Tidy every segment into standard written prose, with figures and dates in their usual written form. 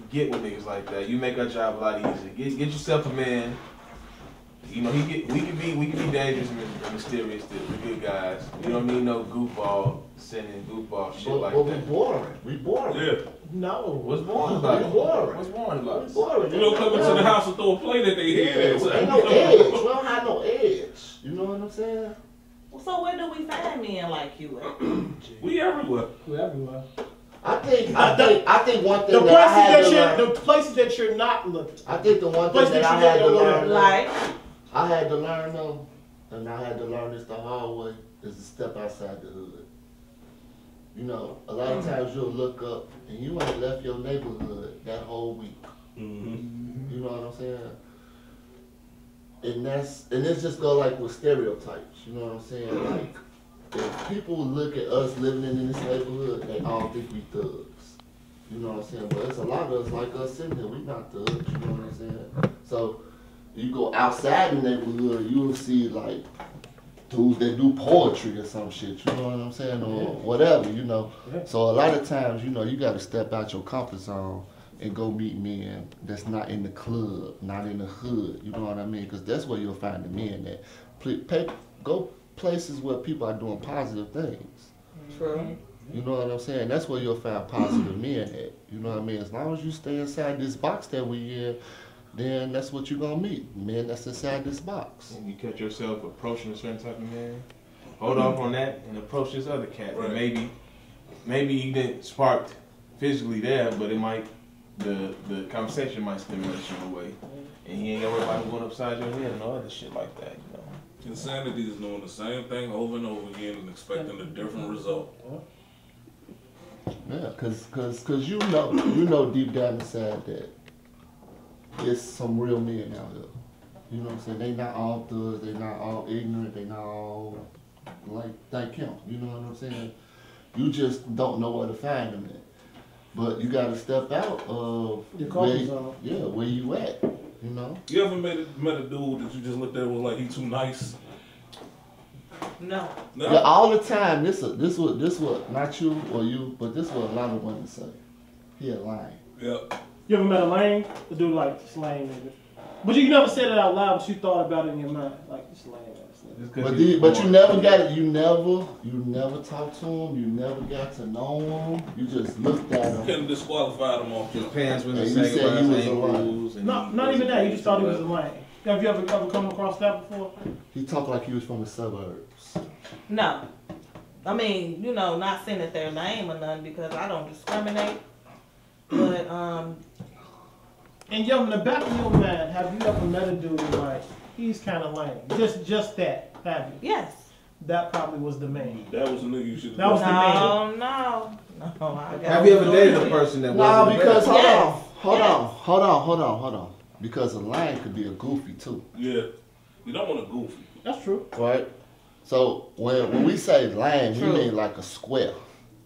get with niggas like that. You make our job a lot easier. Get yourself a man. You know, we can be dangerous and mysterious to the good guys. You don't need no goofball sending goofball shit like that. We boring. Yeah. No. What's boring about it? Boring. What's boring about it? Boring. You don't come into the house and throw a plate at their head. Ain't no edge. We don't have no edge. You know what I'm saying? So where do we find men like you at? We everywhere. We're everywhere. I think one thing The that I had to places learn. the places that you're not looking. I think the one thing Places that I that had to you don't learn. Like, I had to learn though, and I had to learn this the hard way, is to step outside the hood. You know, a lot of times you'll look up and you ain't left your neighborhood that whole week. Mm-hmm. You know what I'm saying? And this just go like with stereotypes. You know what I'm saying? Like, if people look at us living in this neighborhood, they all think we thugs. You know what I'm saying? But there's a lot of us like us sitting here, we not thugs. You know what I'm saying? So you go outside the neighborhood, you'll see like dudes that do poetry or some shit, you know what I'm saying, or whatever, you know. So a lot of times, you know, you got to step out your comfort zone and go meet men that's not in the club, not in the hood, you know what I mean? Because that's where you'll find the men that go places where people are doing positive things. true. You know what I'm saying? That's where you'll find positive men at. You know what I mean? As long as you stay inside this box that we in, then that's what you're gonna meet. Men that's inside this box. And you catch yourself approaching a certain type of man, hold off on that and approach this other cat. Right. And maybe you didn't spark physically there, but it might the conversation might stimulate you in a way. And he ain't got to worry about going upside your head and all other shit like that, you know. Insanity is doing the same thing over and over again and expecting a different result. Yeah, cause you know deep down inside that it's some real men out here. You know what I'm saying? They not all thugs, they not all ignorant, they not all like him. You know what I'm saying? You just don't know where to find them at. But you gotta step out of Your comfort zone. where you at, you know? You ever met a dude that you just looked at and was like, he too nice? No. No? Yeah, all the time, this what not you or you, but this what a lot of women say. He a lying. Yep. You ever met a lame? A dude like slang nigga. But you never said it out loud, but you thought about it in your mind. Like, this lame ass nigga. But you never got it. You never talked to him. You never got to know him. You just looked at You him. couldn't disqualify them off His your pants was And the you same said he was a liar. rules. No, not even that. You just thought he was a lame. Have you ever come across that before? He talked like he was from the suburbs. No. I mean, you know, not saying that they're lame or nothing because I don't discriminate. But, And yo, in the back of your mind, have you ever met a dude like, he's kind of lame? Just that, have you? yes. That probably was the man. That was a nigga you should That was the man. No. I got Have you ever dated a person that No, wasn't because bad? hold on. Because a lion could be a goofy too, Yeah. You don't want a goofy. That's true. right? So when we say lion, we True. mean like a square.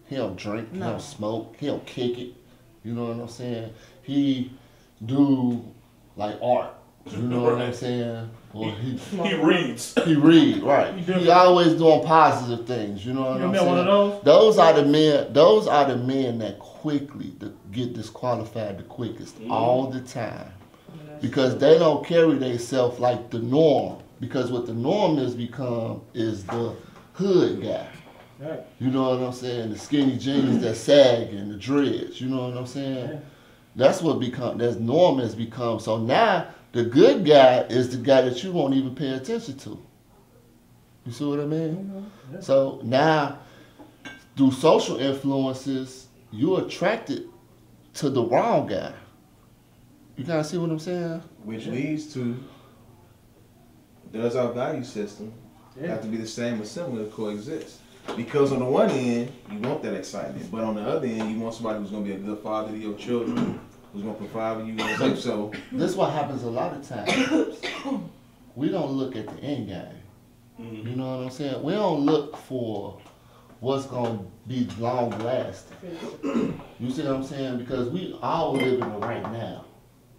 He don't drink, he No. don't smoke, he don't kick it. You know what I'm saying? He do like art. You know what I'm saying? Or He reads. he read, right. You do. He always doing positive things, you know what You I'm met saying? one of those? Those are the men that quickly get disqualified the quickest all the time. Because they don't carry themselves like the norm. Because what the norm has become is the hood guy. Right. You know what I'm saying? The skinny jeans that sag and the dreads. You know what I'm saying? Yeah. That's norm has become. So now the good guy is the guy that you won't even pay attention to. You see what I mean? Yeah. So now through social influences, you're attracted to the wrong guy. You kind of see what I'm saying? Which leads to, does our value system have to be the same or similar to coexist? Because on the one end, you want that excitement, but on the other end, you want somebody who's going to be a good father to your children, who's going to provide for you. So This is what happens a lot of times. We don't look at the end game. Mm-hmm. You know what I'm saying? We don't look for what's going to be long lasting. You see what I'm saying? Because we all live in the right now.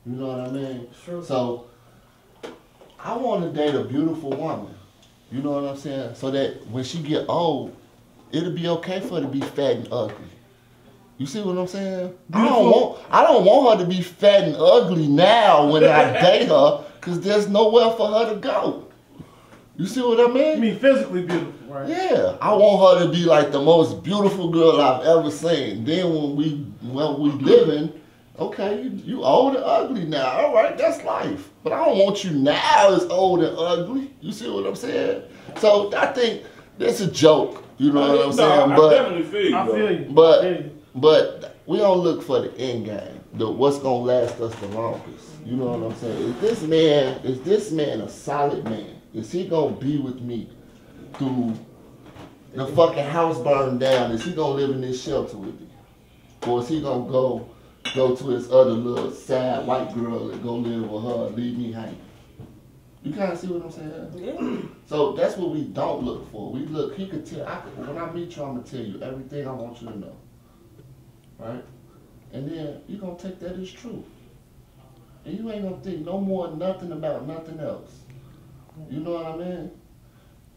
You know what I mean? Sure. So I want to date a beautiful woman. You know what I'm saying? So that when she get old, it'll be okay for her to be fat and ugly. You see what I'm saying? I don't want her to be fat and ugly now when I date her, cause there's nowhere for her to go. You see what I mean? You mean physically beautiful, right? Yeah, I want her to be like the most beautiful girl I've ever seen. Then when we living, okay, you old and ugly now. All right, that's life. But I don't want you now as old and ugly. You see what I'm saying? So I think that's a joke. You know what I'm saying? I But definitely feel you. I feel you. but we don't look for the end game. What's gonna last us the longest. You know what I'm saying? Is this man a solid man? Is he gonna be with me through the fucking house burned down? Is he gonna live in this shelter with me? Or is he gonna go to his other little sad white girl and go live with her and leave me hanging? You kind of see what I'm saying? Yeah. So that's what we don't look for. He could tell, when I meet you, I'm gonna tell you everything I want you to know. Right? And then you're gonna take that as true. And you ain't gonna think no more nothing about nothing else. You know what I mean?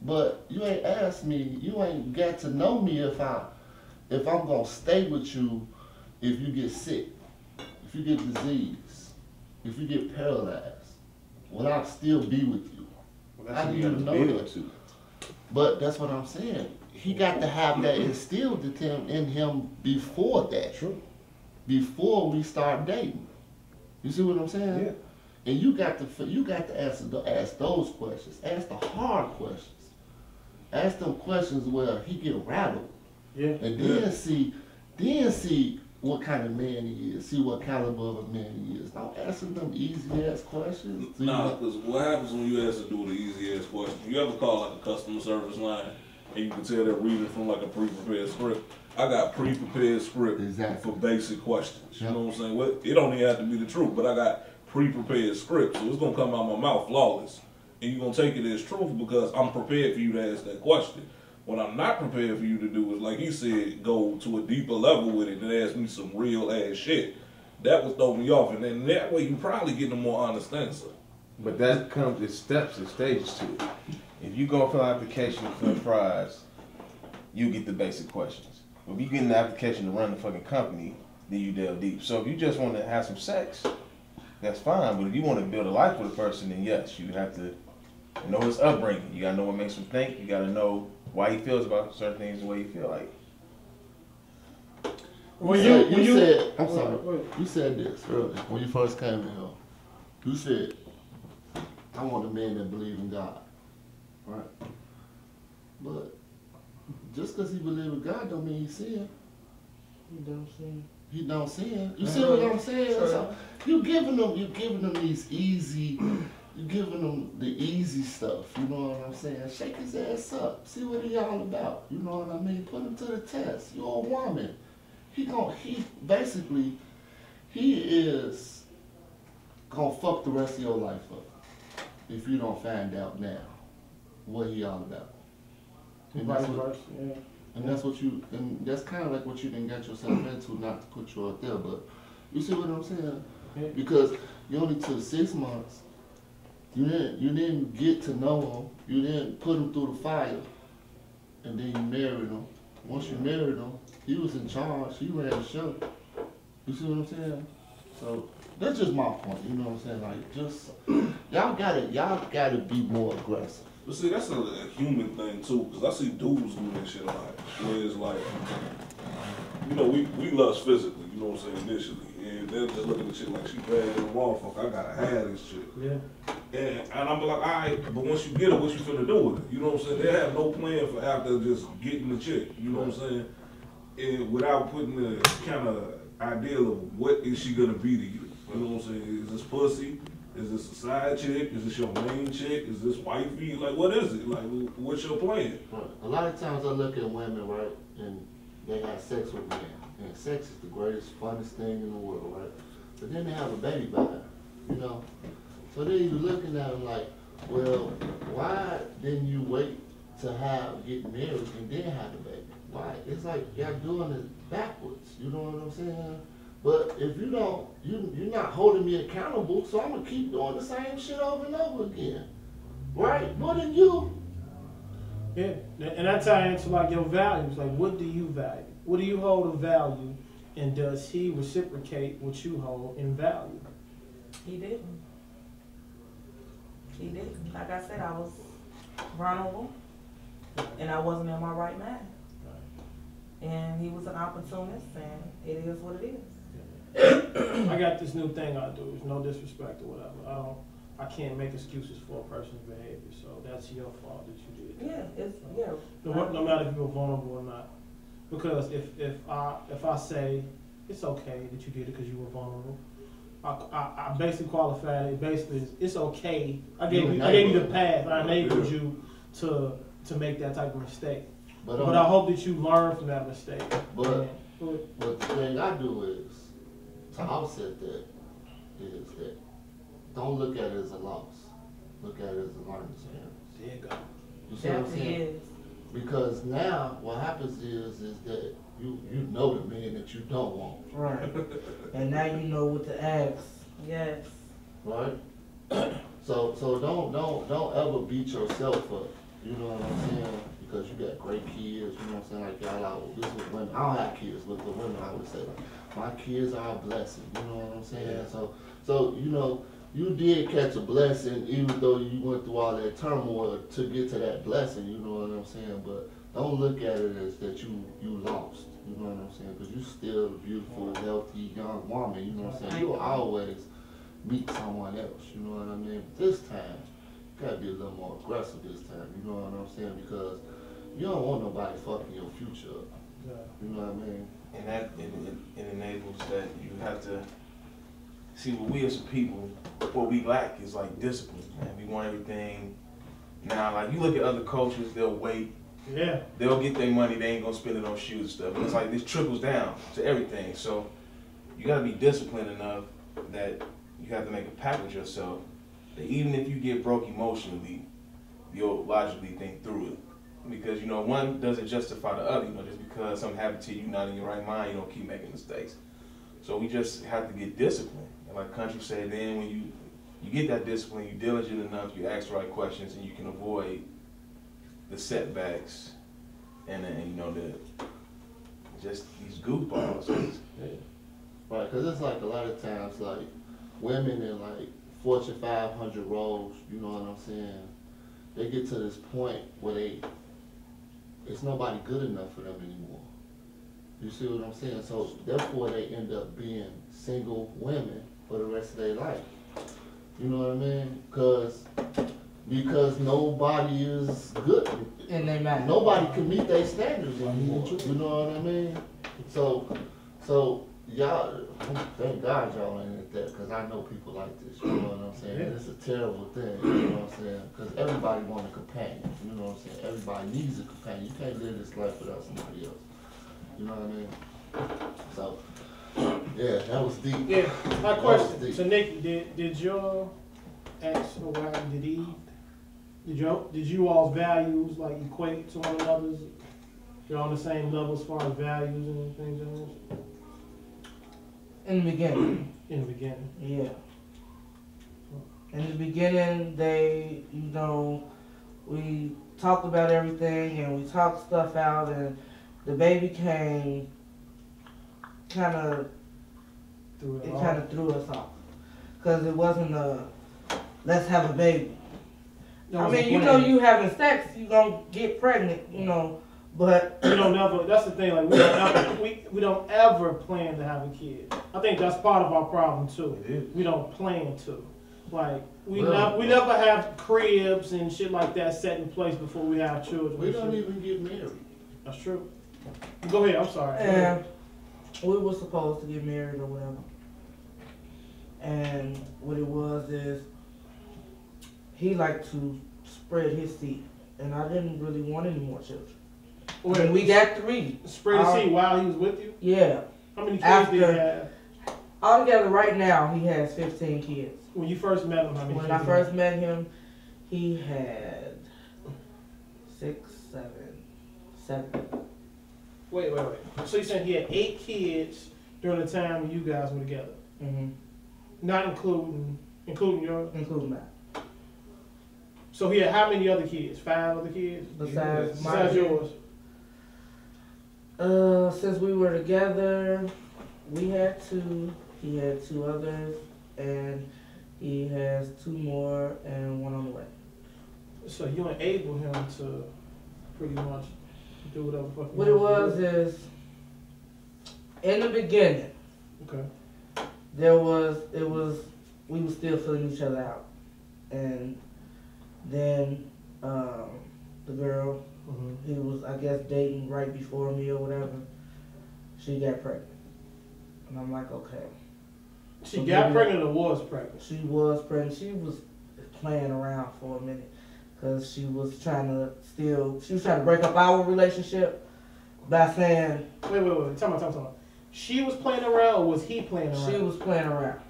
But you ain't asked me, you ain't got to know me if I'm gonna stay with you if you get sick, if you get disease, if you get paralyzed. Will I still be with you? Well, How that's do what you you know gotta be that? able to. But that's what I'm saying. He got to have that instilled in him before that. True. Before we start dating. You see what I'm saying? Yeah. And you got to ask those questions. Ask the hard questions. Ask them questions where he get rattled. Yeah. And then see what kind of man he is. See what caliber of a man he is. Don't ask him them easy ass questions. Nah, because what happens when you ask to do the easy ass question? You ever call like a customer service line and you can tell they're reading from like a pre-prepared script? I got pre-prepared script Exactly. for basic questions. You Yep. know what I'm saying? Well, it don't even have to be the truth, but I got pre-prepared script, so it's gonna come out my mouth flawless, and you're gonna take it as truth because I'm prepared for you to ask that question. What I'm not prepared for you to do is, like he said, go to a deeper level with it and ask me some real ass shit. That would throw me off, and then that way you probably get a more honest answer. But that comes, it's steps and stages to it. If you go for an application for fries, you get the basic questions. If you get an application to run the fucking company, then you delve deep. So if you just want to have some sex, that's fine. But if you want to build a life with a person, then yes, you have to know his upbringing. You gotta know what makes him think. You gotta know why he feels about certain things the way he feel like. You said this earlier when you first came in here. You said, I want a man that believes in God. Right? But just because he believes in God don't mean he's sin. He don't sin. You see what I'm saying? So you giving them these easy, you giving them the easy stuff. You know what I'm saying? Shake his ass up. See what he all about. You know what I mean? Put him to the test. You're a woman. He is gonna fuck the rest of your life up if you don't find out now what he all about. And that's kind of like what you didn't get yourself into, not to put you out there, but you see what I'm saying? Yeah. Because you only took 6 months. You didn't get to know him. You didn't put him through the fire, and then you married him. Once you married him, he was in charge. He ran the show. You see what I'm saying? So that's just my point. You know what I'm saying? Like, just y'all gotta be more aggressive. But see, that's a human thing too, because I see dudes do that shit a lot. Where it's like, you know, we lust physically, you know what I'm saying, initially. And they're just looking at shit like, she bad than a motherfucker, I gotta have this shit. Yeah. And I'm like, alright, but once you get it, what you finna do with it? You know what I'm saying? They have no plan for after just getting the chick, you know what I'm saying? And without putting the kind of ideal of what is she gonna be to you. You know what I'm saying? Is this pussy? Is this a side chick? Is this your main chick? Is this wifey? Like, what is it? Like, what's your plan? Right. A lot of times I look at women, right, and they have sex with men. And sex is the greatest, funnest thing in the world, right? But then they have a baby by her, you know? So then you're looking at them like, well, why didn't you wait to get married and then have the baby? Why? It's like y'all doing it backwards, you know what I'm saying? But if you don't, you're not holding me accountable, so I'm gonna keep doing the same shit over and over again. Right? More than you. Yeah, and I tie into like your values. Like, what do you value? What do you hold of value And does he reciprocate what you hold in value? He didn't. He didn't. Like I said, I was vulnerable, and I wasn't in my right mind. And he was an opportunist, and it is what it is. I got this new thing I do. It's no disrespect or whatever. I can't make excuses for a person's behavior, so that's your fault that you did. Yeah, No matter if you were vulnerable or not, because if I say it's okay that you did it because you were vulnerable, I basically qualified it. Basically, it's okay. I gave you the path. I enabled you to make that type of mistake. But I hope that you learn from that mistake. But the thing I do is to offset that is that don't look at it as a loss. Look at it as a learning experience. There you go. You see what I'm saying? Because now what happens is that you know the man that you don't want. Right. And now you know what to ask. Yes. Right? So don't ever beat yourself up. You know what I'm saying? Because you got great kids, you know what I'm saying? Like y'all out, this is women. I don't have kids, but the women I would say like, my kids are a blessing, you know what I'm saying? Yeah. So you know, you did catch a blessing even though you went through all that turmoil to get to that blessing, you know what I'm saying? But don't look at it as that you lost, you know what I'm saying? Because you're still a beautiful, healthy, young woman, you know what I'm saying? You'll always meet someone else, you know what I mean? But this time, you gotta be a little more aggressive this time, you know what I'm saying? Because you don't want nobody fucking your future up, you know what I mean? And that it enables that you have to see what we as a people, what we lack is like discipline, man. We want everything now. Like you look at other cultures, they'll wait. Yeah. They'll get their money, they ain't gonna spend it on shoes and stuff. And it's like this trickles down to everything. So you gotta be disciplined enough that you have to make a pact with yourself that even if you get broke emotionally, you'll logically think through it. Because, you know, one doesn't justify the other, you know, just because something happened to you, you're not in your right mind, you don't keep making mistakes. So we just have to get disciplined. And like Country said, then when you get that discipline, you're diligent enough, you ask the right questions, and you can avoid the setbacks and you know, just these goofballs. Yeah. Right, because it's like a lot of times, like, women in like Fortune 500 roles, you know what I'm saying, they get to this point where it's nobody good enough for them anymore. You see what I'm saying? So therefore they end up being single women for the rest of their life. You know what I mean? Because nobody is good. And they matter. Nobody can meet their standards anymore. You know what I mean? So y'all, thank God y'all ain't at that, because I know people like this, you know what I'm saying? And it's a terrible thing, you know what I'm saying? Because everybody wants a companion, you know what I'm saying? Everybody needs a companion. You can't live this life without somebody else. You know what I mean? So, yeah, that was deep. Yeah. My question. deep. So Nikki, did your ex or wife, did you all's values like equate to one another's? You're on the same level as far as values and things like that? In the beginning. In the beginning. Yeah. In the beginning, we talked about everything and we talked stuff out, and the baby came kind of threw us off. Because it wasn't let's have a baby. I mean, you know, you having sex, you gonna get pregnant, you know, but we don't ever. That's the thing. Like we don't ever plan to have a kid. I think that's part of our problem too. It is. We don't plan to. Like we never have cribs and shit like that set in place before we have children. We don't even get married. That's true. Go ahead. I'm sorry. and we were supposed to get married or whatever. And what it was is he liked to spread his seed, and I didn't really want any more children. When we got 3. Spread the seed while he was with you? Yeah. How many kids did he have? Altogether, right now, he has 15 kids. When you first met him, how many When kids I first met him, he had 6, 7. Wait. So you saying he had 8 kids during the time you guys were together? Mm-hmm. Not including yours? Including that. So he had how many other kids? 5 other kids? Besides yours? Since we were together, We had 2. He had 2 others, and he has 2 more and 1 on the way. So you enable him to pretty much do whatever the fuck. What it was is, in the beginning, Okay. we were still filling each other out, and then the girl he was, I guess, dating right before me or whatever, she got pregnant, and I'm like, okay. She got pregnant or was pregnant? She was pregnant. She was playing around for a minute because she was trying to break up our relationship by saying. Wait. Tell me. She was playing around or was he playing around? She was playing around.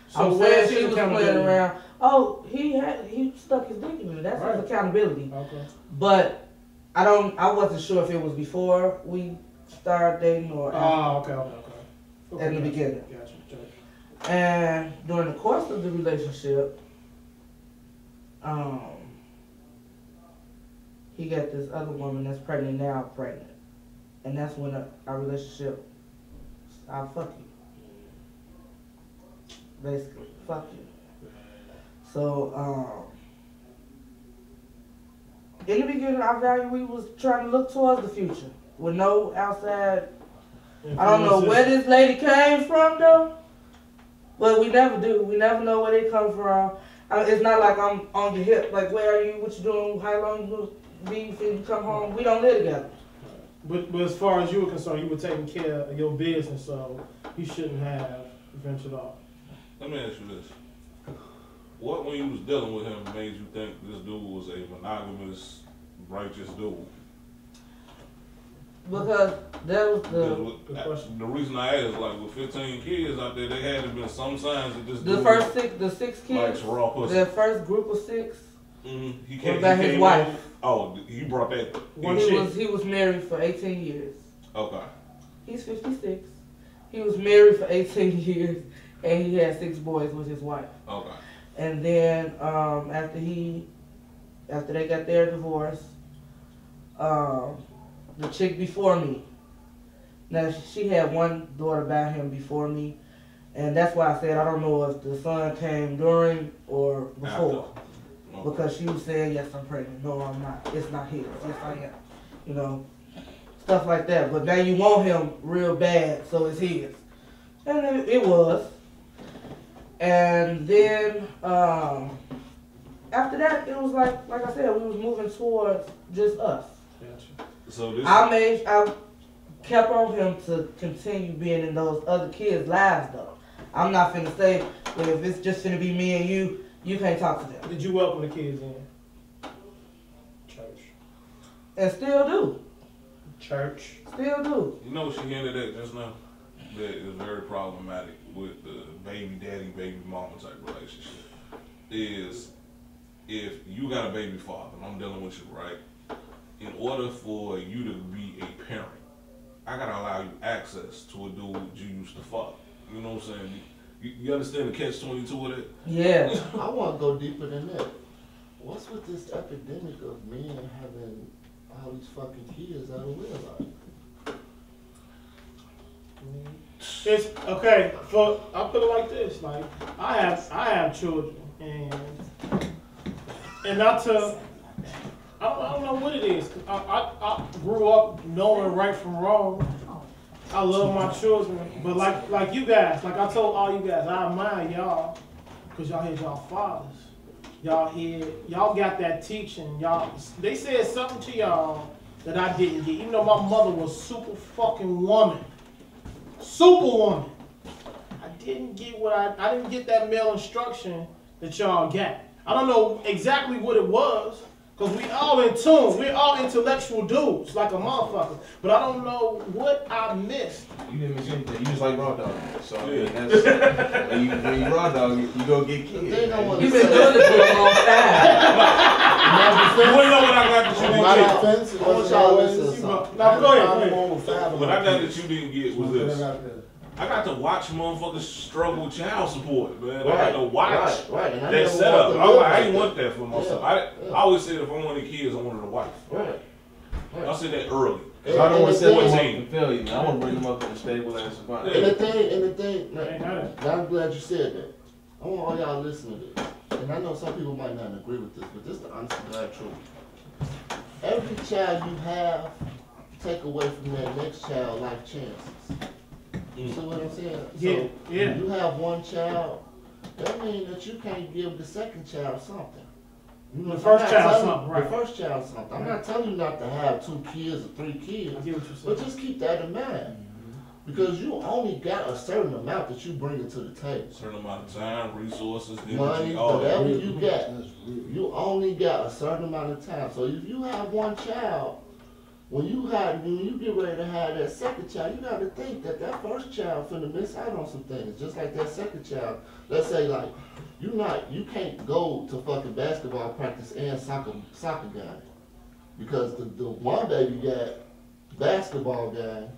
So I'm where's saying she his was playing accountability? around. Oh, he stuck his dick in me. That's Right. his accountability. Okay. But I wasn't sure if it was before we started dating or after. Okay. In the beginning. Gotcha. And during the course of the relationship, he got this other woman that's pregnant, and that's when our relationship, I'll fuck you, basically, fuck you. So in the beginning, our value, we was trying to look towards the future with no outside. I don't know where this lady came from though. But we never do. We never know where they come from. It's not like I'm on your hip. Like, where are you? What you doing? How long you gonna be until you come home? We don't live together. But as far as you were concerned, you were taking care of your business, so you shouldn't have ventured off. Let me ask you this. What, when you was dealing with him, made you think this dude was a monogamous, righteous dude? Because that was The reason I asked, like, with 15 kids out there, there had to been some signs that this the dude first six kids. likes raw pussy. The first group of 6. He What about his came wife? in- Oh, he brought that. He was married for 18 years. Okay. He's 56. He was married for 18 years, and he had 6 boys with his wife. Okay. And then after they got their divorce, the chick before me. Now she had one daughter by him before me, and that's why I said I don't know if the son came during or before. Okay. Because she was saying, yes, I'm pregnant. No, I'm not. It's not his. Yes, I am. You know, stuff like that. But now you want him real bad, so it's his. And it was. And then after that, it was like I said, we was moving towards just us. Gotcha. So this. I kept on him to continue being in those other kids' lives, though. I'm not finna say, well, if it's just finna be me and you can't talk to them. Did you welcome the kids in? Church. And still do. Church. Still do. You know what she hinted at just now? That is very problematic with the baby daddy, baby mama type relationship. Is if you got a baby father, and I'm dealing with you, right? In order for you to be a parent, I gotta allow you access to a dude you used to fuck. You know what I'm saying? You understand the catch-22 of it? Yeah. I want to go deeper than that. What's with this epidemic of men having all these fucking kids out of wedlock? It's okay. I'll put it like this: like I have children, and not to. I don't know what it is. I grew up knowing right from wrong. I love my children, but like you guys, like I told all you guys, I admire y'all because y'all had y'all fathers. Y'all got that teaching. They said something to y'all that I didn't get. Even though my mother was super fucking woman. Superwoman. I didn't get that male instruction that y'all got. I don't know exactly what it was, because we all in tune. We're all intellectual dudes, like a motherfucker. But I don't know what I missed. You didn't miss anything. You just like raw dog. So I mean, that's, when you raw dog, you go get kids. You've been doing it for a long time. You wanna know what I got that you My didn't get? defense, it wasn't always something. Now go ahead. What I got that you didn't get was this. I got to watch motherfuckers struggle with child support, man. I got to watch Right. And I that never setup. wanted to I live ain't like want that for myself. Yeah. I always said if I wanted kids, I wanted a wife. Right. I said that early. I don't want to set them up team. for failure, man. I want to bring them up in a stable ass environment. And the thing, man, I'm glad you said that. I want all y'all to listen to this. And I know some people might not agree with this, but this is the honest to God truth. Every child you have, take away from that next child life chances. You see what I'm saying? Yeah, So, yeah. you have one child, that means that you can't give the second child something. You know, The first I'm not child telling- something, right. The first child something. I'm not telling you not to have 2 kids or 3 kids, I get what you're but saying. just keep that in mind. Because you only got a certain amount that you bring to the table. Certain amount of time, resources, Money, energy, all that. whatever you got, you only got a certain amount of time. So if you have one child, when you get ready to have that second child, you gotta think that that first child finna miss out on some things, just like that second child. Let's say like, you can't go to fucking basketball practice and soccer game. Because the one baby got basketball game,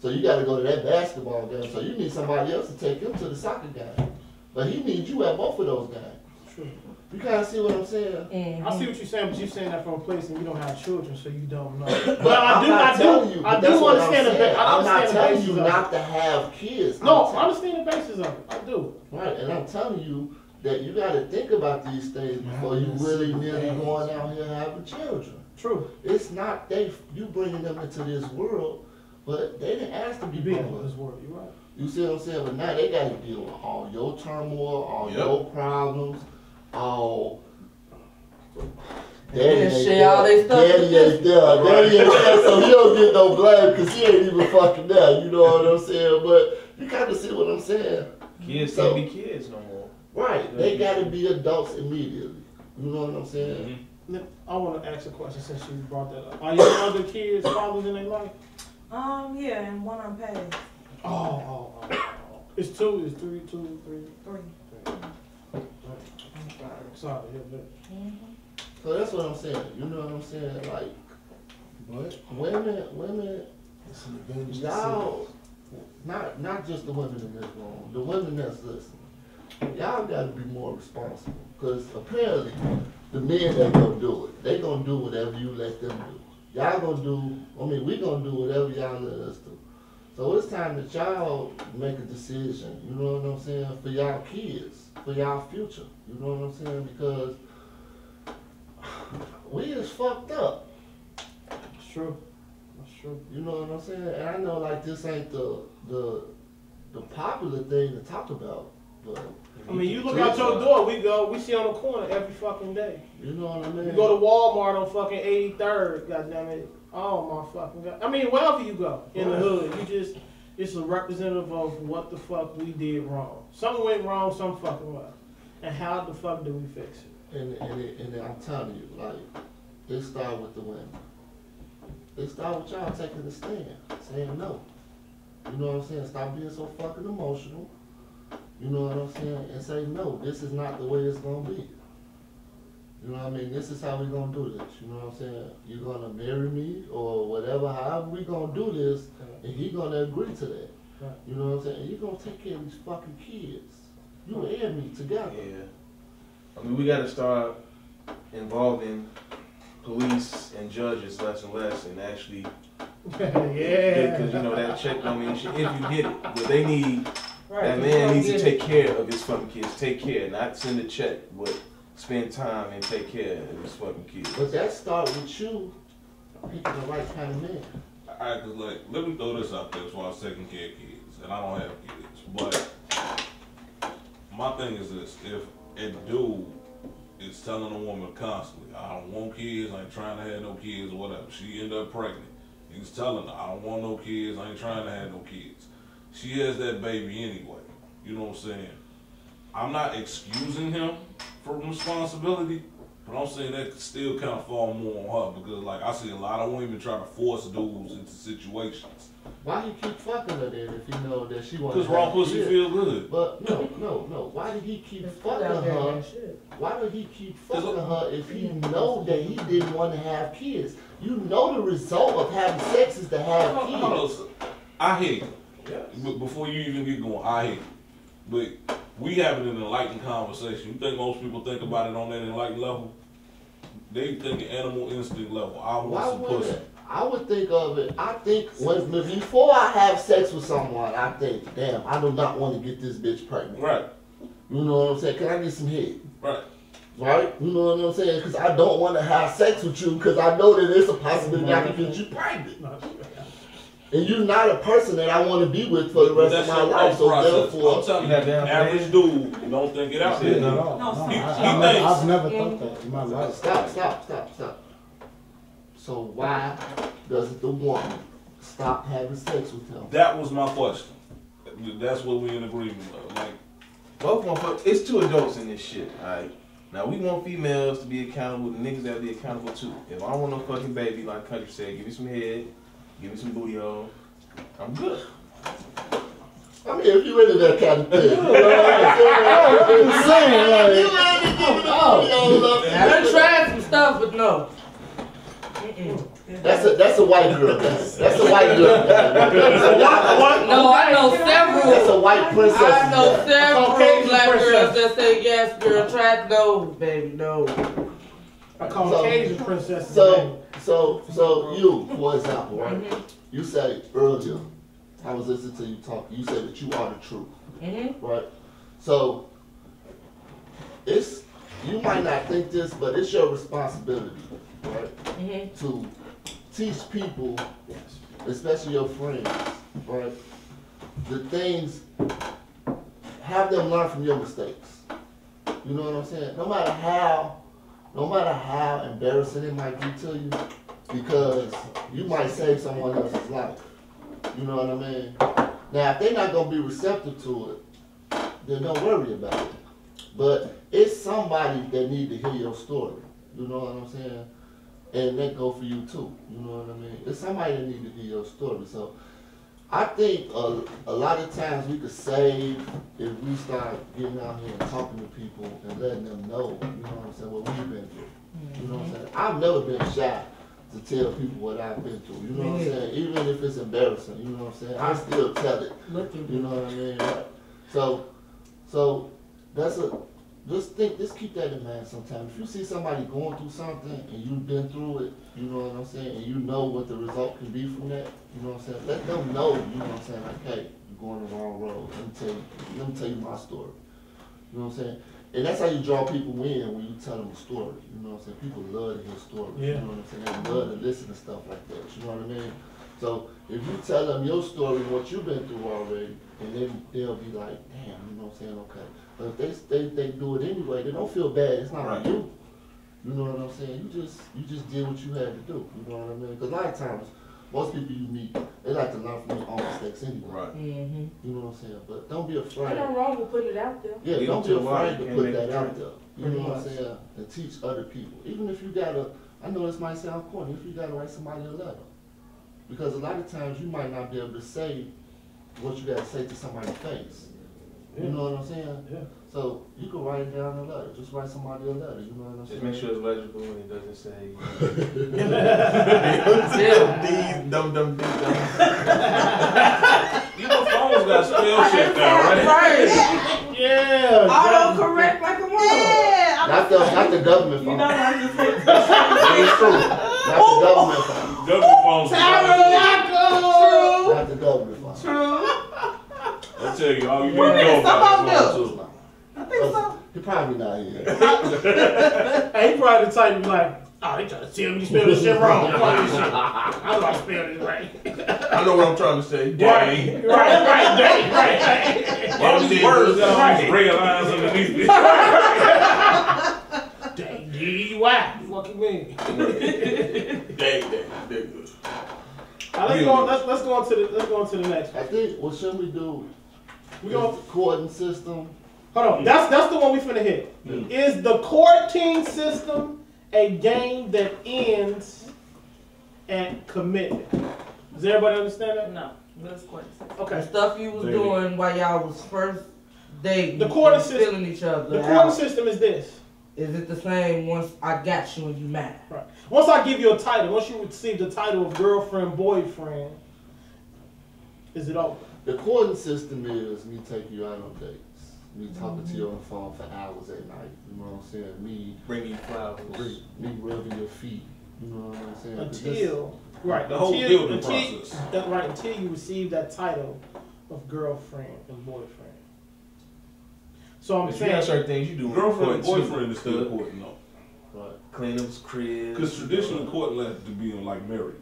so you gotta go to that basketball game. So you need somebody else to take him to the soccer game. But he needs you at both of those games. True. You kinda see what I'm saying? I see what you're saying, but you're saying that from a place and you don't have children, so you don't know. But But I do that's what understand I'm saying. I'm not the telling basis you of it. not to have kids. No, I'm I understand the basis of it. I do. Right, and I'm telling you that you gotta think about these things before you really nearly going out here having children. True. It's not you bringing them into this world, but they didn't ask to be You being born. in this world, you're right. You see what I'm saying? But now they gotta deal with all your turmoil, all Yep. your problems, all They didn't share all they stuff with Daddy this. ain't there. Daddy ain't there, so he don't get no blame because he ain't even fucking there. You know what I'm saying? But you kind of see what I'm saying? Kids So- can't be kids no more. Right. They gotta be adults immediately. You know what I'm saying? Now, I want to ask a question since you brought that up. Are your other kids fathers in their life? Yeah, and one unpaid. Oh. It's 2, it's 3, 2, 3. 3. Sorry to hear that. So that's what I'm saying. You know what I'm saying? Like, women, y'all, not just the women in this room, the women that's listening, y'all gotta be more responsible. Because apparently, the men that gonna do it, they gonna do whatever you let them do. Y'all gonna do, we gonna do whatever y'all let us do. So it's time that y'all make a decision, you know what I'm saying, for y'all kids, for y'all future. You know what I'm saying? Because we is fucked up. It's true. That's true. You know what I'm saying? And I know like this ain't the popular thing to talk about, but I mean, you look out your door, we see on the corner every fucking day. you know what I mean? You go to Walmart on fucking 83rd, goddamn it. Oh my fucking god. I mean, wherever you go in the hood, it's a representative of what the fuck we did wrong. Something went wrong some fucking way. And how the fuck do we fix it? And I'm telling you, like, it start with the women. It start with y'all taking a stand, saying no. You know what I'm saying? Stop being so fucking emotional. You know what I'm saying? And say no, this is not the way it's gonna be. You know what I mean? This is how we gonna do this. You know what I'm saying? You're gonna marry me or whatever, however we gonna do this, and he gonna agree to that. Right. You know what I'm saying? And you're gonna take care of these fucking kids. You and me together. Yeah. I mean, we got to start involving police and judges less and less, and actually, Yeah. because you know that check don't mean shit if you get it. But they need Right, that you man don't needs to get take care of his fucking kids. Take care, not send a check, but spend time and take care of his fucking kids. But that start with you picking the right kind of man. I just like, let me throw this out there as far as taking care of kids, and I don't have kids, but my thing is this: if a dude is telling a woman constantly, "I don't want kids, I ain't trying to have no kids," or whatever, she end up pregnant. He's telling her, "I don't want no kids, I ain't trying to have no kids." She has that baby anyway. You know what I'm saying? I'm not excusing him from responsibility, but I'm saying that could still kind of fall more on her because, like, I see a lot of women try to force dudes into situations. Why he keep fucking her then if he know that she wants Because raw pussy feel good. But no. Why did he keep fucking her? Why did he keep fucking her if he know that he didn't want to have kids? You know the result of having sex is to have kids. Hold on. I hate it. But before you even get going, I hate it. But we having an enlightened conversation. You think most people think about it on that enlightened level? they think animal instinct level. I Why want some would pussy. it? I would think of it. I think before I have sex with someone, I think, damn, I do not want to get this bitch pregnant. Right. You know what I'm saying? Can I get some head? Right. Right? You know what I'm saying? Because I don't want to have sex with you because I know that there's a possibility I can get you pregnant. And you're not a person that I want to be with for the rest of my life. So therefore, I'm telling you, average dude don't think it out there. No, I've never thought that in my life. Stop. So why doesn't the woman stop having sex with him? That was my question. That's what we in agreement of. Like, Both want, but it's two adults in this shit, alright? Now we want females to be accountable, the niggas gotta be accountable too. If I don't want no fucking baby, like Country said, give me some head, give me some booty hole, I'm good. I mean, if you into that kind of thing. I'm saying, like, I done tried some stuff, but no. That's a white girl. That's a white girl. No, I know several. That's a white princess. I know several Caucasian black princess. girls that say yes, girl. Try no, baby, no. I call Cajun princess. So you, for example, right? You said earlier, I was listening to you talk. You said that you are the truth, right? So it's you might not think this, but it's your responsibility, right? To teach people, especially your friends, right? The things, have them learn from your mistakes. You know what I'm saying? No matter how embarrassing it might be to you, because you might save someone else's life. You know what I mean? Now, if they're not gonna be receptive to it, then don't worry about it. But it's somebody that need to hear your story. You know what I'm saying? And that go for you too. You know what I mean? It's somebody that need to hear your story. So I think a lot of times we could save if we start getting out here and talking to people and letting them know, you know what I'm saying, what we've been through. You know what I'm saying? I've never been shy to tell people what I've been through. You know what I'm saying? Even if it's embarrassing, you know what I'm saying? I still tell it. You know what I mean? Right. So that's just keep that in mind sometimes. If you see somebody going through something and you've been through it, you know what I'm saying, and you know what the result can be from that, you know what I'm saying, let them know, you know what I'm saying, like, hey, you're going the wrong road. Let me tell you my story. You know what I'm saying? And that's how you draw people in when you tell them a story. You know what I'm saying? People love to hear stories. You know what I'm saying? They love to listen to stuff like that. You know what I mean? So if you tell them your story, what you've been through already, and then they'll be like, damn, you know what I'm saying? Okay. But if they do it anyway, they don't feel bad. It's not on you. You know what I'm saying? You just did what you had to do. You know what I mean? Because a lot of times, most people you meet, they like to learn from their own mistakes anyway. Right. You know what I'm saying? But don't be afraid. Ain't no wrong with putting it out there. Yeah, don't be afraid to put that out there. You know what I'm much. saying? And teach other people. Even if you gotta, I know this might sound corny, if you gotta write somebody a letter. Because a lot of times you might not be able to say what you gotta say to somebody's face. You know what I'm saying? Yeah. So you can write it down in a letter. Just write somebody a letter. You know what I'm Just saying? make sure it's legible and it doesn't say Yeah. dumb. you know, phones got spell shit now, right? Right. Yeah. Auto-correct like a mother. Not the government phone. You know, I just hate It's true. Not the government phone. Government phones. Not the government phone. true. I tell you, all you need to know Some about of this them one, too. I think so. He probably not here. Hey, he probably the type to be like, oh, they trying to tell me you spell this shit wrong. Fuck this shit. I like spell this right. I know what I'm trying to say. Right. All these words got all these red lines underneath it. Dang, D-Y. Fuck you mean? Dang. Let's go on to the next one. I think, what should we do? We go. The courting system. Hold on. That's the one we finna hit. Is the courting system a game that ends at commitment? Does everybody understand that? No, that's quite The Okay. stuff you was doing while y'all was first dating, The courting feeling each other. The courting system is this. Is it the same once I got you and you mad? Right. Once I give you a title, once you receive the title of girlfriend, boyfriend, is it over? The courting system is me taking you out on dates. Me talking to you on the phone for hours at night. You know what I'm saying? Me Bringing you flowers. me rubbing your feet. You know what I'm saying? Until right, The whole building process. Right, until you receive that title of girlfriend and boyfriend. So I'm But you saying got certain things you do. Girlfriend and court, too. boyfriend is still courting though. Right. Clean up his crib. Because traditionally courting has to be like married.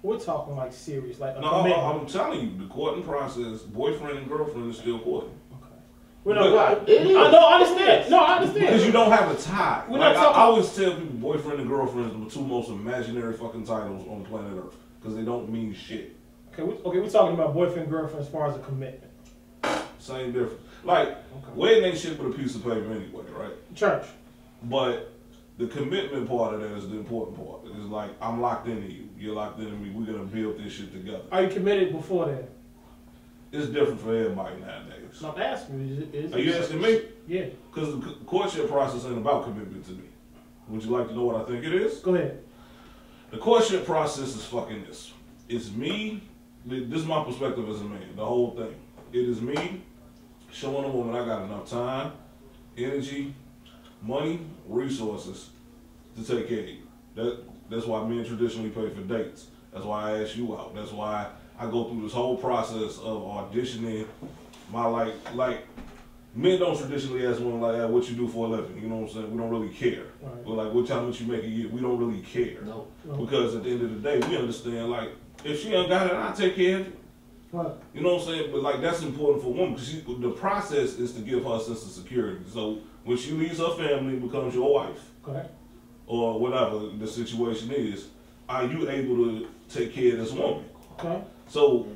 we're talking like serious, like a No, commitment. I'm telling you, the courting process, boyfriend and girlfriend is still courting. We're not, It is. I know, I understand. No, I understand. Because you don't have a tie. We're Like, not talking- I always tell people boyfriend and girlfriend are the two most imaginary fucking titles on planet Earth. Because they don't mean shit. Okay, we're talking about boyfriend, girlfriend as far as a commitment. Same difference. Like, wedding ain't shit but a piece of paper anyway, right? Church. But the commitment part of that is the important part. It's like, I'm locked into you. You're locked into me. We're going to build this shit together. Are you committed before that? It's different for everybody nowadays. So I'm asking you, is Are you asking me? Yeah. Because the courtship process ain't about commitment to me. Would you like to know what I think it is? Go ahead. The courtship process is fucking this. It's me, this is my perspective as a man, the whole thing. It is me showing a woman I got enough time, energy, money, resources to take care of you. That's why men traditionally pay for dates. That's why I ask you out. That's why I go through this whole process of auditioning my like men don't traditionally ask women like, what you do for a living? You know what I'm saying? We don't really care. Right. We're like, how much you make a year? We don't really care. No. Because at the end of the day, we understand, like, if she ain't got it, I'll take care of it. Right. You know what I'm saying? But, like, that's important for a woman because the process is to give her a sense of security. So when she leaves her family and becomes your wife, Okay. or whatever the situation is, are you able to take care of this woman? Okay. So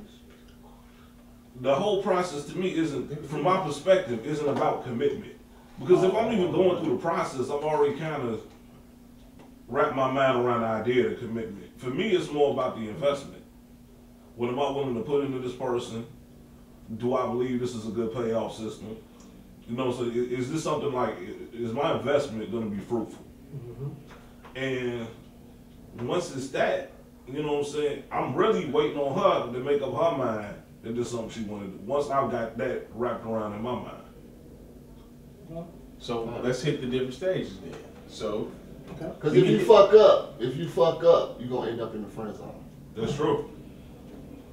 the whole process to me isn't, from my perspective, isn't about commitment. Because if I'm even going through the process, I've already kind of wrapped my mind around the idea of commitment. For me, it's more about the investment. What am I willing to put into this person? Do I believe this is a good payoff system? You know, so is this something like, is my investment going to be fruitful? Mm-hmm. And once it's that, you know what I'm saying, I'm really waiting on her to make up her mind that this is something she want to do. Once I've got that wrapped around in my mind. So let's hit the different stages then. So, Okay. Because if you fuck up, you're going to end up in the friend zone. That's true.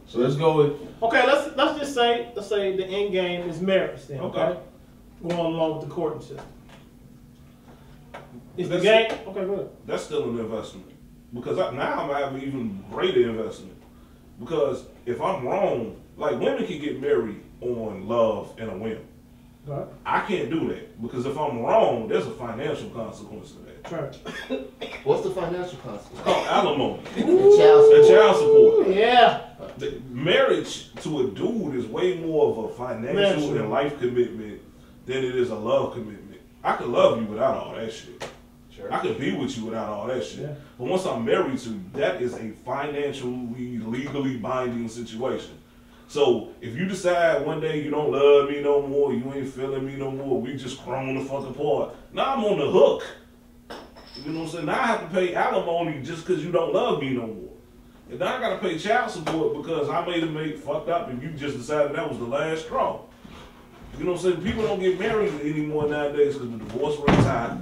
so let's go with Okay, let's just say the end game is marriage then, okay? Okay. Going along with the courting system. Is the That's- game okay, good. That's still an investment. Because now I'm having even greater investment. Because if I'm wrong, like women can get married on love and a whim. Right. I can't do that. Because if I'm wrong, there's a financial consequence to that. Church. What's the financial consequence? It's called alimony. Child And support. child support. Yeah. The marriage to a dude is way more of a financial and life commitment than it is a love commitment. I could love you without all that shit. sure. I could be with you without all that shit. Yeah. But once I'm married to you, that is a financially, legally binding situation. So if you decide one day you don't love me no more, you ain't feeling me no more, we just grown the fuck apart, now I'm on the hook. You know what I'm saying? Now I have to pay alimony just because you don't love me no more. And now I got to pay child support because I made a mate fucked up and you just decided that was the last straw. You know what I'm saying? People don't get married anymore nowadays because the divorce rate's high.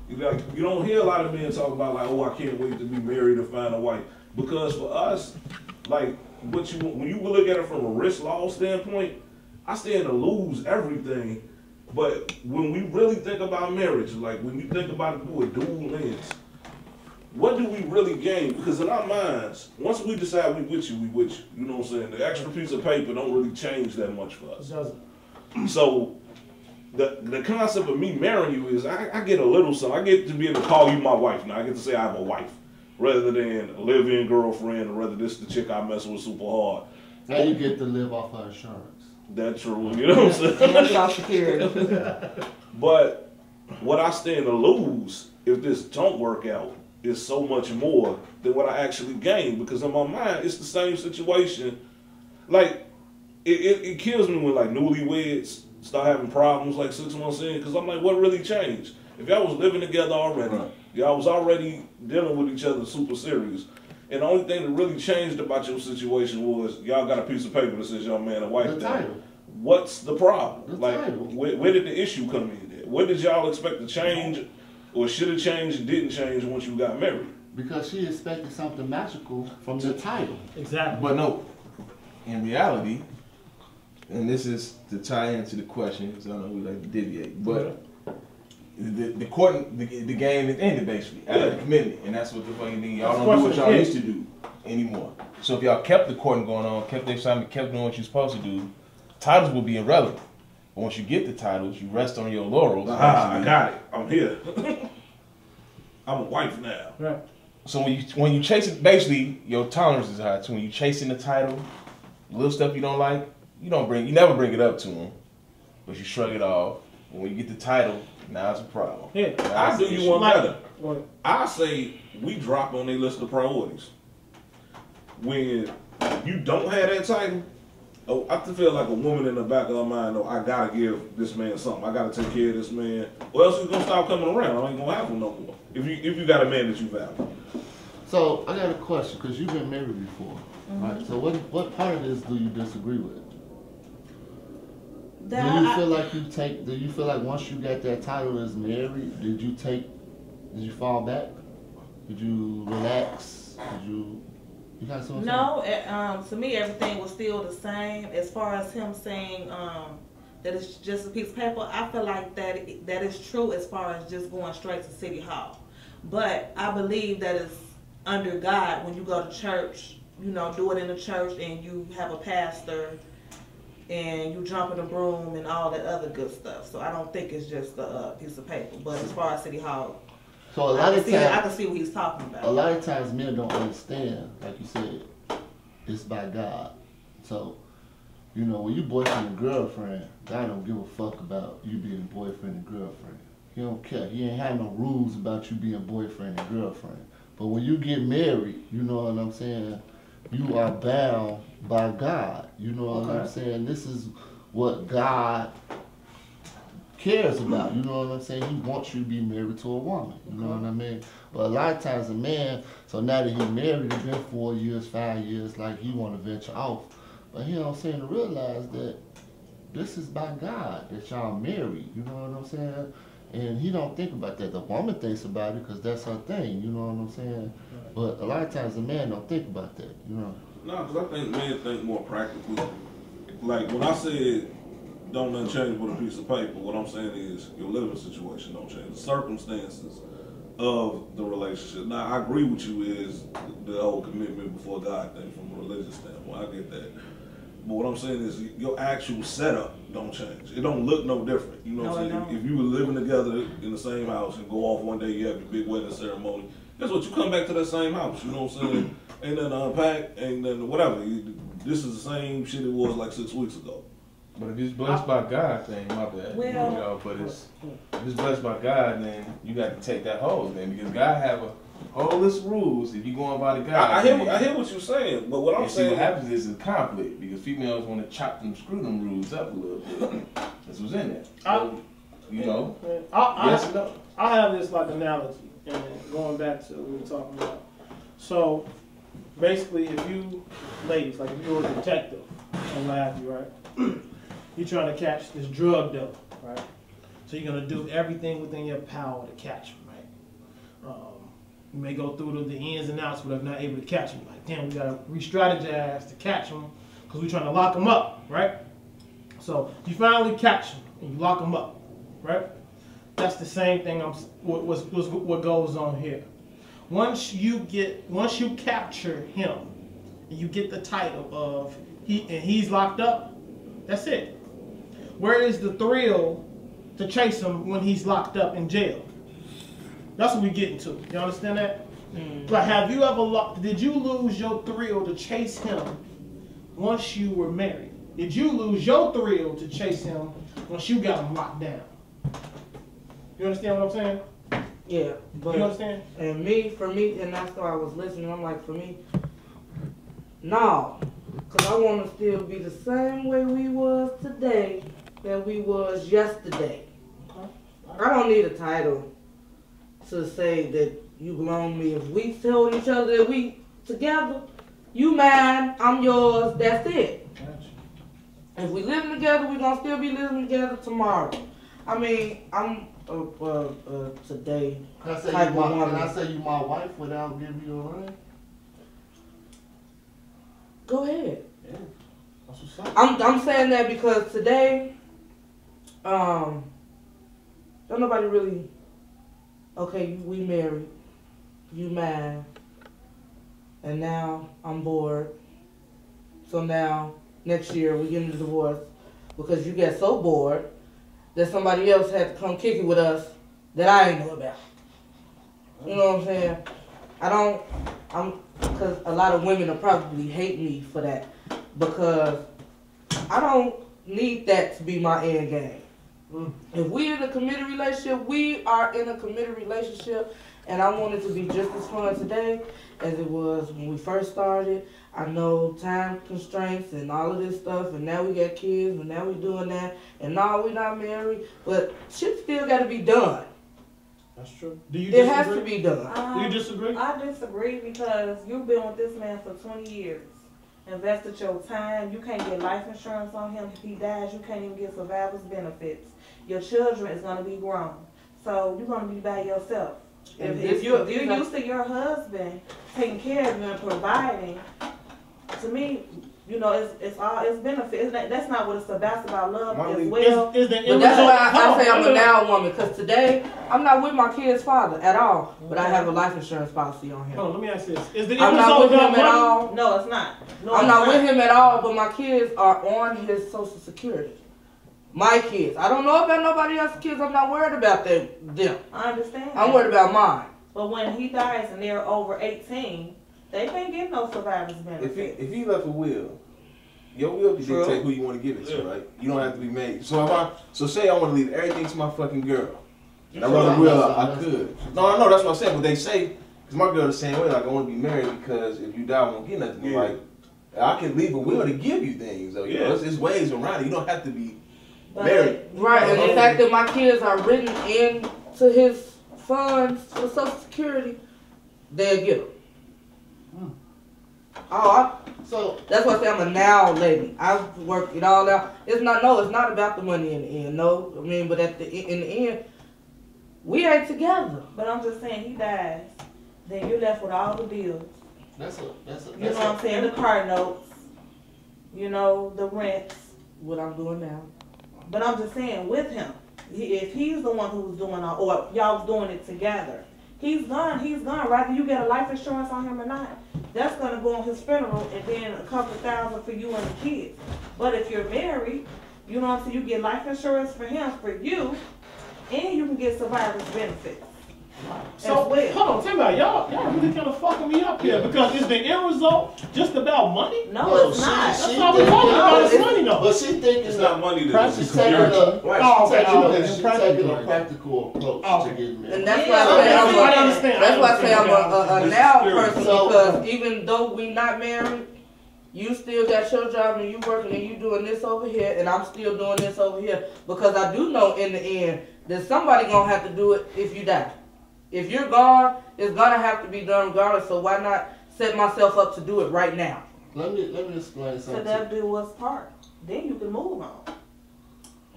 You don't hear a lot of men talk about like, oh, I can't wait to be married or find a wife. Because for us, like, when you look at it from a risk law standpoint, I stand to lose everything. But when we really think about marriage, like when you think about it through a dual lens, what do we really gain? Because in our minds, once we decide we with you, we with you. You know what I'm saying? The extra piece of paper don't really change that much for us. It doesn't. So the concept of me marrying you is I get a little something. I get to be able to call you my wife now. I get to say I have a wife rather than a live-in girlfriend or rather this the chick I mess with super hard. Now you get to live off her insurance. That's true. You know what I'm saying? And Social Security. But what I stand to lose if this don't work out is so much more than what I actually gain. Because in my mind, it's the same situation. Like, it kills me when, like, newlyweds start having problems, like, 6 months in. Because I'm like, what really changed? If y'all was living together already, y'all was already dealing with each other super serious. And the only thing that really changed about your situation was y'all got a piece of paper that says young man and wife. The title. what's the problem? The Like, title. where did the issue come in at? What did y'all expect to change, or should have changed and didn't change once you got married? Because she expected something magical from the title. Exactly. But no, in reality, and this is to tie into the question, because I know we like to deviate, but the court, the game is ended basically after the commitment, and that's what the fucking thing. Y'all don't do what y'all used to do anymore. So if y'all kept the courting going on, kept the assignment, kept doing what you're supposed to do, titles will be irrelevant. But once you get the titles, you rest on your laurels. I got it. I'm here. I'm a wife now. Right. So when you chase it, basically your tolerance is high too. When you chasing the title, little stuff you don't like, you never bring it up to them, but you shrug it off. And when you get the title, now it's a problem. Yeah. I do you one better. What? I say we drop on their list of priorities. When you don't have that title, oh, I feel like a woman in the back of her mind, oh, I gotta give this man something. I gotta take care of this man, or else he's gonna stop coming around. I ain't gonna have him no more. If you got a man that you value. So I got a question, because you've been married before, right? So what part of this do you disagree with? Do you feel like once you got that title as married, did you fall back? Did you relax? You got something? No, to me everything was still the same. As far as him saying that it's just a piece of paper, I feel like that is true as far as just going straight to City Hall. But I believe that it's under God when you go to church, do it in the church and you have a pastor and you jump in a broom and all that other good stuff. So I don't think it's just a piece of paper. But as far as City Hall, so a lot of times, I can see what he's talking about. A lot of times men don't understand, like you said, it's by God. So, when you boyfriend and girlfriend, God don't give a fuck about you being boyfriend and girlfriend. He don't care. He ain't had no rules about you being boyfriend and girlfriend. But when you get married, you know what I'm saying, you are bound by God. You know what I'm saying? This is what God cares about. You know what I'm saying? He wants you to be married to a woman. You know what I mean? But a lot of times a man, so now that he's married, it's been 4 years, 5 years, like he want to venture off. But he don't seem to realize that this is by God that y'all married. You know what I'm saying? And he don't think about that. The woman thinks about it because that's her thing. You know what I'm saying? But a lot of times the man don't think about that. No, because I think men think more practically. Like when I said don't nothing change with a piece of paper, what I'm saying is your living situation don't change. The circumstances of the relationship. Now, I agree with you is the whole commitment before God thing from a religious standpoint. I get that. But what I'm saying is your actual setup don't change. It don't look no different. You know what I'm saying? If you were living together in the same house and go off one day, you have your big wedding ceremony, guess what? You come back to that same house. You know what I'm saying? Ain't nothing to unpack, ain't nothing whatever. This is the same shit it was like 6 weeks ago. But if it's blessed by God, then my bad. But if it's blessed by God, then you got to take that hold, then, because God have a whole list of rules. If you going by the God, I hear what you're saying, but what I'm saying, what happens is a conflict because females want to chop them, screw them rules up a little bit. That's what's in there. Yes or no? I have this like analogy, and going back to what we were talking about. So basically, if you ladies, like if you're a detective and what have you, right? You're trying to catch this drug dealer, right? So you're gonna do everything within your power to catch him, right? You may go through the ins and outs, but if not able to catch him, like damn, we gotta re-strategize to catch him because we're trying to lock him up, right? So you finally catch him and you lock him up, right? That's the same thing. What goes on here? Once you capture him and you get the title of he's locked up, that's it. Where is the thrill to chase him when he's locked up in jail? That's what we getting to. You understand that? But have you ever did you lose your thrill to chase him once you were married? Did you lose your thrill to chase him once you got him locked down? You understand what I'm saying? Yeah, but you understand? And for me, and that's why I was listening. I'm like, for me, no, because I want to still be the same way we was today that we was yesterday. I don't need a title to say that you belong to me. If we told each other that we together, you mine, I'm yours, that's it. If we living together, we gonna still be living together tomorrow. I mean, I'm today Can I say type you of my, woman. can I say you my wife without giving you a ring? Go ahead. Yeah. That's what's up. I'm saying that because today, don't nobody really. Okay, we married, you mad, and now I'm bored. So now next year we getting a divorce because you get so bored that somebody else had to come kick it with us that I ain't know about. You know what I'm saying? Because a lot of women will probably hate me for that because I don't need that to be my end game. If we in a committed relationship, we are in a committed relationship, and I want it to be just as fun today as it was when we first started. I know time constraints and all of this stuff, and now we got kids, and now we doing that, and no, we not married, but shit still got to be done. That's true. Do you It disagree? has to be done. Do you disagree? I disagree because you've been with this man for 20 years. Invested your time. You can't get life insurance on him. If he dies, you can't even get survivor's benefits. Your children is going to be grown. So you're going to be by yourself. If you're used to your husband taking care of you and providing, to me, you know, it's benefit. That's not what it's about. It's about love as well. Is the But that's why I say I'm a now woman, because today I'm not with my kid's father at all, but I have a life insurance policy on him. Hold on, let me ask you this. Is the I'm not with him at money? all. No, it's not. No, I'm it's not with him at all, but my kids are on his Social Security. My kids. I don't know about nobody else's kids. I'm not worried about them. I understand. I'm worried about mine. But when he dies and they're over 18, they can't get no survivor's benefits. If he left a will, your will can True. dictate who you want to give it to, right? You don't have to be made. So say I want to leave everything to my fucking girl. And I wrote a will, I could. No, that's what I'm saying. But they say, because my girl the same way, like I want to be married because if you die, I won't get nothing. Yeah. Like I can leave a will to give you things, though. You know, there's ways around it. You don't have to be married. Right, and the fact that my kids are written into his funds for Social Security, they'll get them. So That's why I say I'm a now lady. I've worked it all out. It's not about the money in the end. No, I mean, but in the end, we ain't together. But I'm just saying, he dies, then you're left with all the bills. You know what I'm saying? The car notes, you know, the rents. What I'm doing now. But I'm just saying, with him, if he's the one who's doing all, or y'all doing it together, he's gone. Rather you get a life insurance on him or not, that's gonna go on his funeral and then a couple $1,000 for you and the kids. But if you're married, you know what I'm saying, you get life insurance for him, for you, and you can get survivor's benefits. So, hold on, tell me, y'all really kind of fucking me up here because is the end result just about money? No, it's not. That's not what we're talking about. It's money, though. But she thinking It's not money that Practice is she's taking a Practical. practical approach to getting married. And that's Yeah, why I say I understand. That's why I say I'm a now person So- because even though we not married, you still got your job and you working and you doing this over here and I'm still doing this over here because I do know in the end that somebody gonna have to do it if you die. If you're gone, it's gonna have to be done regardless. So why not set myself up to do it right now? Let me explain So something. that do what's part. Then you can move on.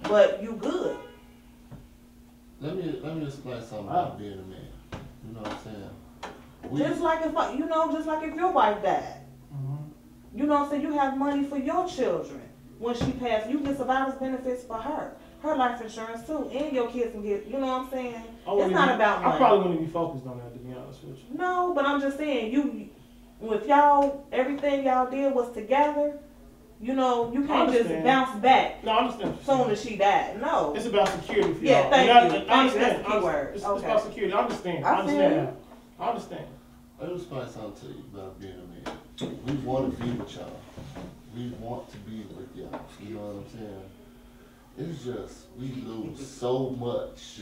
But you good. Let me explain something about being a man. You know what I'm saying? Just like if your wife died. You know what I'm saying? You have money for your children. When she passed, you get survivor's benefits for her. Her life insurance too. And your kids can get, you know what I'm saying? It's not about money. I probably wouldn't be focused on that, to be honest with you. No, but I'm just saying, everything y'all did was together, you know, you can't just understand. bounce back No, I understand. soon as she died. No. It's about security for Yeah, y'all. thank I you. Thank you. understand. That's the key word. It's Okay. about security. I understand. I feel you. I understand. Let me explain something to you about being a man. We want to be with y'all. We want to be with y'all. You know what I'm saying? It's just, we lose so much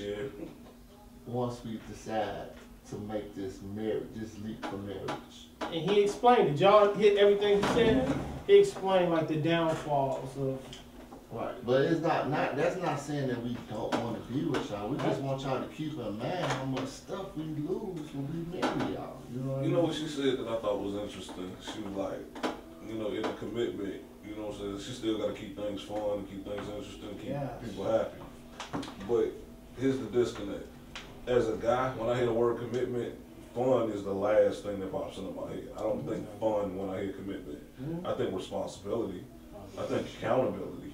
once we decide to make this leap for marriage. And he explained it. Y'all hit everything he said. He explained like the downfalls of. Right. But it's that's not saying that we don't want to be with y'all. We just want y'all to keep in mind how much stuff we lose when we marry y'all. You know what I mean? You know what she said that I thought was interesting? She was like, you know, in a commitment, you know what I'm saying, she still got to keep things fun, keep things interesting, keep people happy. But here's the disconnect. As a guy, when I hear the word commitment, fun is the last thing that pops into my head. I don't think fun when I hear commitment. I think responsibility. I think accountability.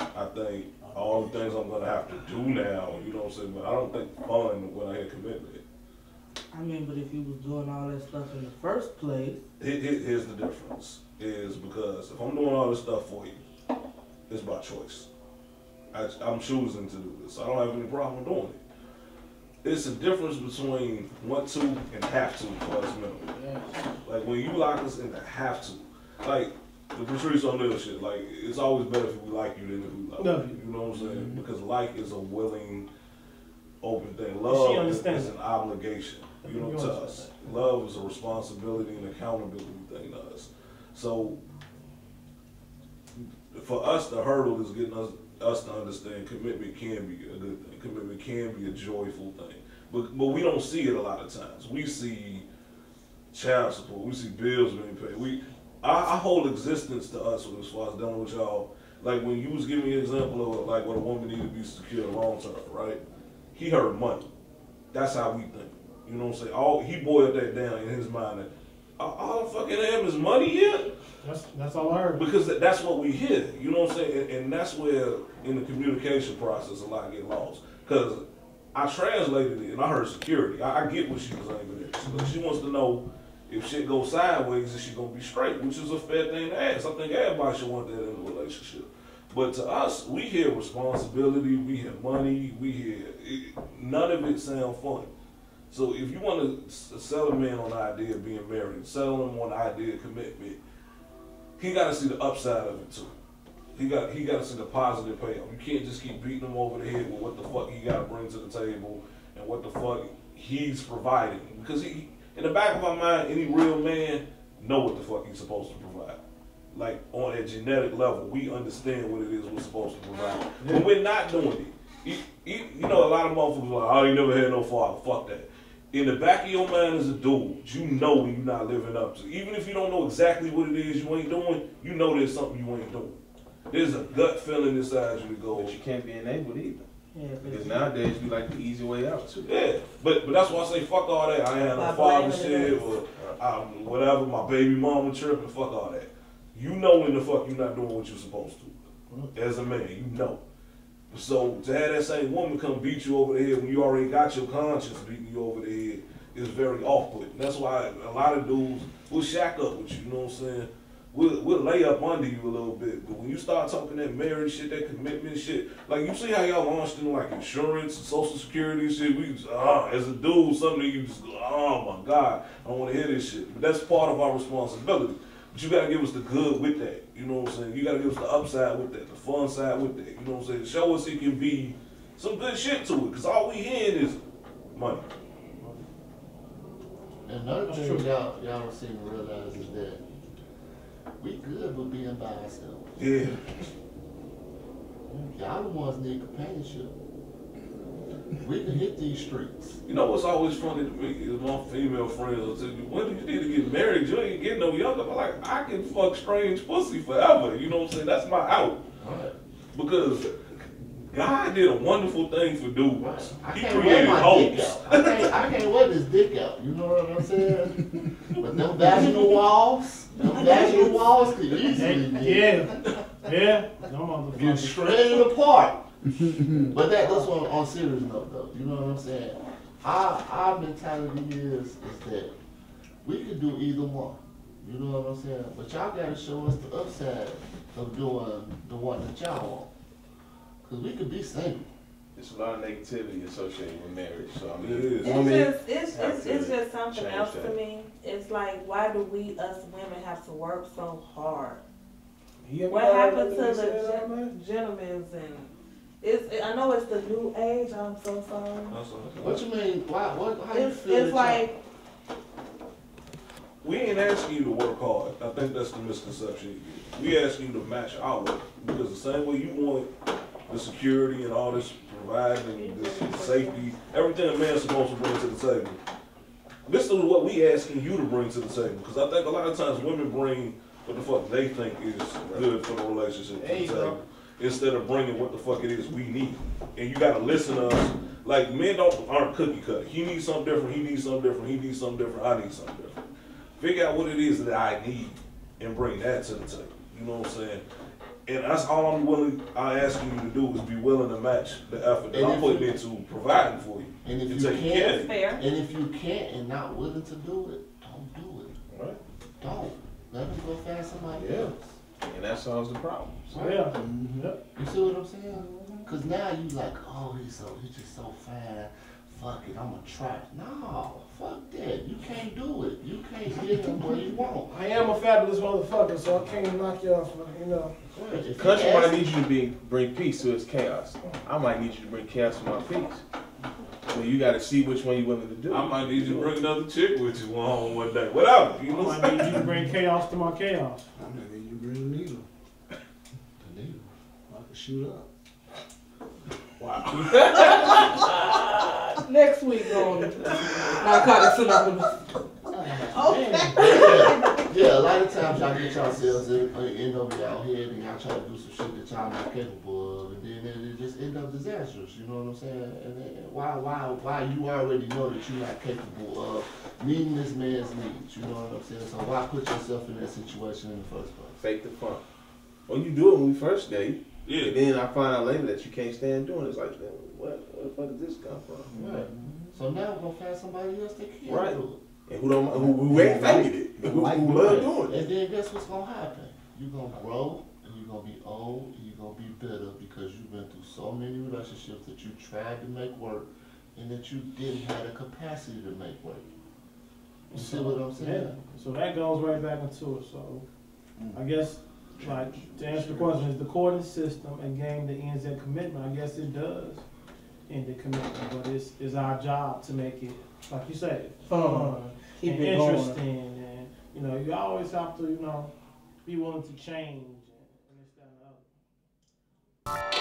I think all the things I'm going to have to do now, you know what I'm saying? But I don't think fun when I hear commitment. I mean, but if you was doing all that stuff in the first place. Here's the difference. Is because if I'm doing all this stuff for you, it's by choice. I'm choosing to do this. I don't have any problem doing it. It's a difference between want to and have to for us men. Like when you lock us into have to, like the Patrice O'Neal shit, like it's always better if we like you than if we love you. You know what I'm saying? Because like is a willing, open thing. Love is an obligation, you know, to us. Love is a responsibility and accountability thing to us. So for us, the hurdle is getting us to understand commitment can be a good thing. Commitment can be a joyful thing. But we don't see it a lot of times. We see child support. We see bills being paid. Our whole existence to us as far as dealing with y'all, like when you was giving me an example of like what a woman needed to be secure long term, right? He heard money. That's how we think. You know what I'm saying? He boiled that down in his mind that all I fucking have is money here. That's all I heard. Because that's what we hear, you know what I'm saying? And that's where, in the communication process, a lot get lost. Because I translated it, and I heard security. I get what she was aiming at. But she wants to know if shit goes sideways, is she going to be straight? Which is a fair thing to ask. I think everybody should want that in a relationship. But to us, we hear responsibility, we hear money, we hear... none of it sound fun. So if you want to sell a man on the idea of being married, sell him on the idea of commitment, he got to see the upside of it too. He got to see the positive payoff. You can't just keep beating him over the head with what the fuck he got to bring to the table and what the fuck he's providing. Because in the back of our mind, any real man know what the fuck he's supposed to provide. Like on a genetic level, we understand what it is we're supposed to provide. But we're not doing it. You know, a lot of motherfuckers are like, oh, you never had no father. Fuck that. In the back of your mind as a dude, you know when you're not living up to. Even if you don't know exactly what it is you ain't doing, you know there's something you ain't doing. There's a gut feeling inside you to go. But you can't be enabled either. Yeah, because nowadays we like the easy way out too. Yeah, but that's why I say fuck all that. I ain't had no father shit or whatever. My baby mama tripping. Fuck all that. You know when the fuck you're not doing what you're supposed to. As a man, you know. So to have that same woman come beat you over the head when you already got your conscience beating you over the head is very off-putting. That's why a lot of dudes will shack up with you, you know what I'm saying? We'll lay up under you a little bit, but when you start talking that marriage shit, that commitment shit, like you see how y'all launched into like insurance and social security and shit, we just, as a dude, something you just go, oh my God, I don't want to hear this shit. But that's part of our responsibility. But you got to give us the good with that, you know what I'm saying? You got to give us the upside with that, the fun side with that, you know what I'm saying? Show us it can be some good shit to it, because all we hearing is money. And another thing y'all don't seem to realize is that we good with being by ourselves. Yeah. Y'all the ones need companionship. We can hit these streets. You know what's always funny to me is my female friends will tell you, when do you need to get married? You ain't getting no younger. I'm like, I can fuck strange pussy forever. You know what I'm saying? That's my out. Right. Because God did a wonderful thing for dudes. Right. He created hopes. I can't wear this dick out. You know what I'm saying? But them vaginal walls could easily get shredded apart. But that's what on serious note though. You know what I'm saying? Our mentality is that we could do either one. You know what I'm saying? But y'all gotta show us the upside of doing the one that y'all want. Cause we could be single. There's a lot of negativity associated with marriage. So I mean, it's just something else to me. It's like, why do we, us women, have to work so hard? What happened to the gentlemen's and I know it's the new age. I'm so sorry. What you mean? Why? How you feel? It's like we ain't asking you to work hard. I think that's the misconception. We asking you to match our work because the same way you want the security and all this providing this safety, everything a man's supposed to bring to the table. This is what we asking you to bring to the table because I think a lot of times women bring what the fuck they think is good for the relationship. There you go. Instead of bringing what the fuck it is we need. And you gotta listen to us. Like, men aren't cookie cutter. He needs something different, he needs something different, he needs something different, I need something different. Figure out what it is that I need and bring that to the table. You know what I'm saying? And that's all I'm asking you to do is be willing to match the effort that I'm putting into providing for you. And if you taking care of can't, you. Fair. and if you can't and not willing to do it, don't do it. Right. Don't. Let them go find somebody Yeah. else. And that solves the problem. Yeah. Yep. You see what I'm saying? Cause now you like, oh, he's just so fine. Fuck it, I'ma try it. No, fuck that. You can't do it. You can't get him where you want. I am a fabulous motherfucker, so I can't knock you off, you know. If Country he might asks- need you to bring peace to its chaos. I might need you to bring chaos to my peace. So you got to see which one you're willing to do. I might need you to bring another chick with you one day. Whatever. You know I what I'm might need you to bring chaos to my chaos. I mean, you bring a needle. The needle. I can shoot up. Next week on Narcotics Anonymous. Yeah, a lot of times y'all get yourselves end up y'all head and y'all try to do some shit that y'all not capable of, and then it just end up disastrous. You know what I'm saying? And then why you already know that you're not capable of meeting this man's needs. You know what I'm saying? So why put yourself in that situation in the first place? Fake the fun. Well, you do it when we first date. Yeah. And then I find out later that you can't stand doing it. It's like, where the fuck did this come from? Right. So now we're gonna find somebody else that can Right. do it. And who ain't faking it. Who love doing it. And then guess what's gonna happen? You're gonna grow and you're gonna be old and you're gonna be bitter because you've been through so many relationships that you tried to make work and that you didn't have the capacity to make work. You see what I'm saying? Yeah. So that goes right back into it. So I guess, like, to answer the question, is the courting system a game that ends in commitment? I guess it does end in commitment, but it's our job to make it, like you said, fun Keep and it going. interesting, and you know, you always have to, you know, be willing to change and this, that, and the other.